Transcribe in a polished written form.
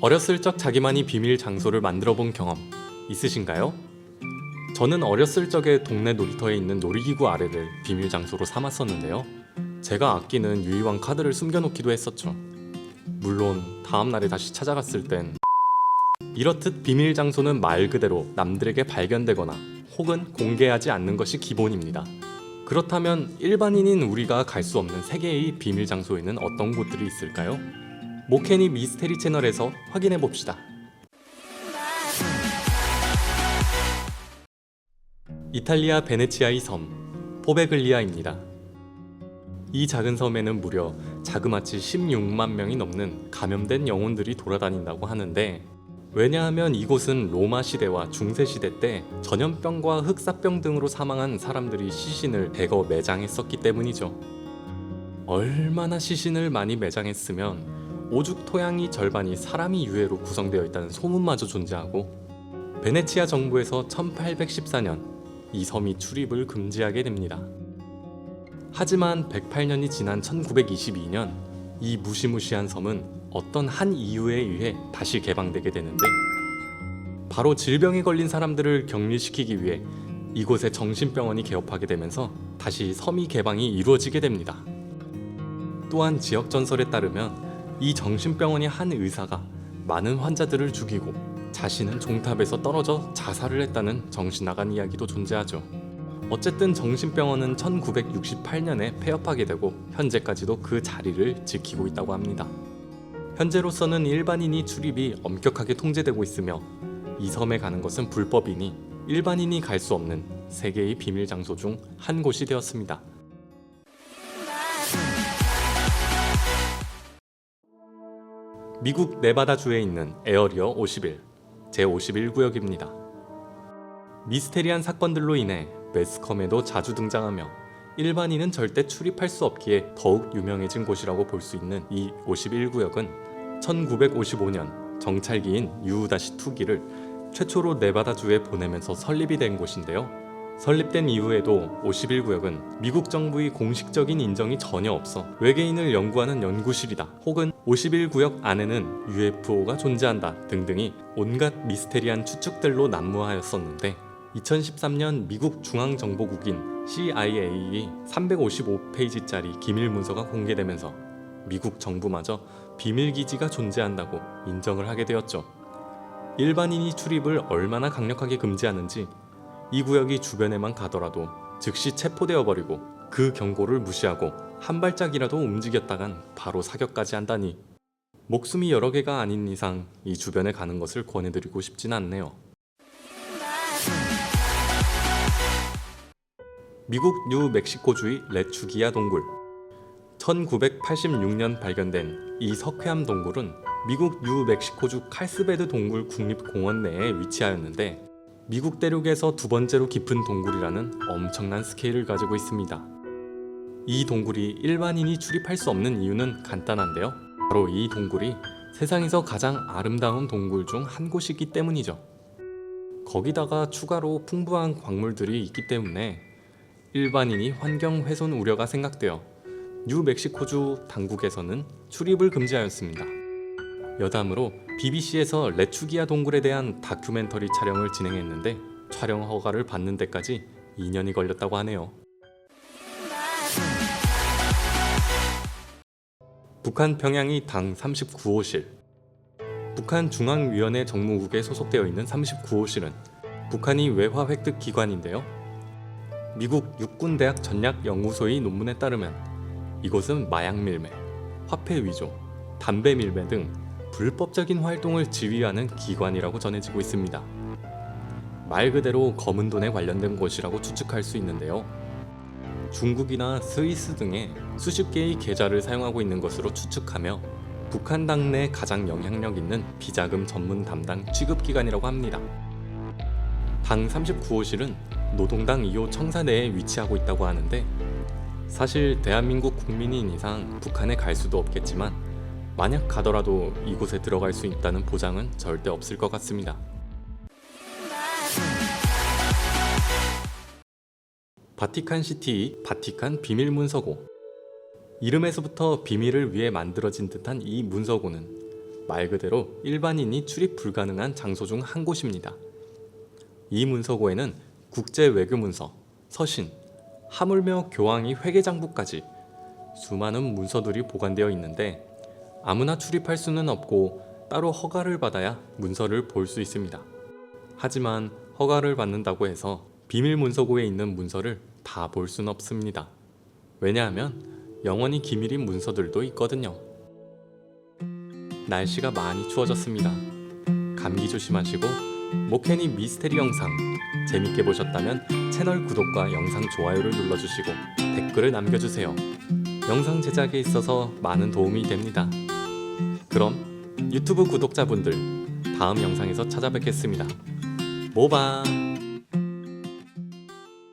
어렸을 적 자기만이 비밀 장소를 만들어 본 경험 있으신가요? 저는 어렸을 적에 동네 놀이터에 있는 놀이기구 아래를 비밀 장소로 삼았었는데요. 제가 아끼는 유희왕 카드를 숨겨놓기도 했었죠. 물론 다음날에 다시 찾아갔을 땐 이렇듯 비밀 장소는 말 그대로 남들에게 발견되거나 혹은 공개하지 않는 것이 기본입니다. 그렇다면 일반인인 우리가 갈 수 없는 세계의 비밀 장소에는 어떤 곳들이 있을까요? 모케니 미스테리 채널에서 확인해 봅시다. 이탈리아 베네치아의 섬 포베글리아입니다. 이 작은 섬에는 무려 자그마치 16만 명이 넘는 감염된 영혼들이 돌아다닌다고 하는데, 왜냐하면 이곳은 로마 시대와 중세 시대 때 전염병과 흑사병 등으로 사망한 사람들이 시신을 대거 매장했었기 때문이죠. 얼마나 시신을 많이 매장했으면 오죽 토양이 절반이 사람이 유해로 구성되어 있다는 소문마저 존재하고, 베네치아 정부에서 1814년 이 섬이 출입을 금지하게 됩니다. 하지만 108년이 지난 1922년 이 무시무시한 섬은 어떤 한 이유에 의해 다시 개방되게 되는데, 바로 질병에 걸린 사람들을 격리시키기 위해 이곳에 정신병원이 개업하게 되면서 다시 섬이 개방이 이루어지게 됩니다. 또한 지역 전설에 따르면 이 정신병원의 한 의사가 많은 환자들을 죽이고 자신은 종탑에서 떨어져 자살을 했다는 정신나간 이야기도 존재하죠. 어쨌든 정신병원은 1968년에 폐업하게 되고 현재까지도 그 자리를 지키고 있다고 합니다. 현재로서는 일반인이 출입이 엄격하게 통제되고 있으며 이 섬에 가는 것은 불법이니 일반인이 갈 수 없는 세계의 비밀 장소 중 한 곳이 되었습니다. 미국 네바다주에 있는 에어리어 51, 제51구역입니다. 미스테리한 사건들로 인해 매스컴에도 자주 등장하며 일반인은 절대 출입할 수 없기에 더욱 유명해진 곳이라고 볼 수 있는 이 51구역은 1955년 정찰기인 U-2기를 최초로 네바다주에 보내면서 설립이 된 곳인데요. 설립된 이후에도 51구역은 미국 정부의 공식적인 인정이 전혀 없어 외계인을 연구하는 연구실이다, 혹은 51구역 안에는 UFO가 존재한다 등등이 온갖 미스테리한 추측들로 난무하였었는데, 2013년 미국 중앙정보국인 CIA의 355페이지짜리 기밀 문서가 공개되면서 미국 정부마저 비밀기지가 존재한다고 인정을 하게 되었죠. 일반인이 출입을 얼마나 강력하게 금지하는지 이 구역이 주변에만 가더라도 즉시 체포되어 버리고 그 경고를 무시하고 한 발짝이라도 움직였다간 바로 사격까지 한다니, 목숨이 여러 개가 아닌 이상 이 주변에 가는 것을 권해드리고 싶진 않네요. 미국 뉴멕시코주의 레추기아 동굴. 1986년 발견된 이 석회암 동굴은 미국 뉴멕시코주 칼스베드 동굴 국립공원 내에 위치하였는데, 미국 대륙에서 두 번째로 깊은 동굴이라는 엄청난 스케일을 가지고 있습니다. 이 동굴이 일반인이 출입할 수 없는 이유는 간단한데요. 바로 이 동굴이 세상에서 가장 아름다운 동굴 중 한 곳이기 때문이죠. 거기다가 추가로 풍부한 광물들이 있기 때문에 일반인이 환경 훼손 우려가 생각되어 뉴멕시코주 당국에서는 출입을 금지하였습니다. 여담으로 BBC에서 레추기아 동굴에 대한 다큐멘터리 촬영을 진행했는데 촬영 허가를 받는 데까지 2년이 걸렸다고 하네요. 북한 평양의 당 39호실. 북한 중앙위원회 정무국에 소속되어 있는 39호실은 북한이 외화 획득 기관인데요. 미국 육군대학 전략연구소의 논문에 따르면 이곳은 마약 밀매, 화폐 위조, 담배 밀매 등 불법적인 활동을 지휘하는 기관이라고 전해지고 있습니다. 말 그대로 검은 돈에 관련된 곳이라고 추측할 수 있는데요. 중국이나 스위스 등의 수십 개의 계좌를 사용하고 있는 것으로 추측하며 북한 당내 가장 영향력 있는 비자금 전문 담당 취급기관이라고 합니다. 당 39호실은 노동당 2호 청사 내에 위치하고 있다고 하는데, 사실 대한민국 국민인 이상 북한에 갈 수도 없겠지만 만약 가더라도 이곳에 들어갈 수 있다는 보장은 절대 없을 것 같습니다. 바티칸시티의 바티칸 비밀 문서고. 이름에서부터 비밀을 위해 만들어진 듯한 이 문서고는 말 그대로 일반인이 출입 불가능한 장소 중 한 곳입니다. 이 문서고에는 국제 외교 문서, 서신, 하물며 교황이 회계장부까지 수많은 문서들이 보관되어 있는데 아무나 출입할 수는 없고 따로 허가를 받아야 문서를 볼 수 있습니다. 하지만 허가를 받는다고 해서 비밀 문서고에 있는 문서를 다 볼 수는 없습니다. 왜냐하면 영원히 기밀인 문서들도 있거든요. 날씨가 많이 추워졌습니다. 감기 조심하시고 모케니 미스테리 영상 재밌게 보셨다면 채널 구독과 영상 좋아요를 눌러주시고 댓글을 남겨주세요. 영상 제작에 있어서 많은 도움이 됩니다. 그럼 유튜브 구독자분들 다음 영상에서 찾아뵙겠습니다. 모바!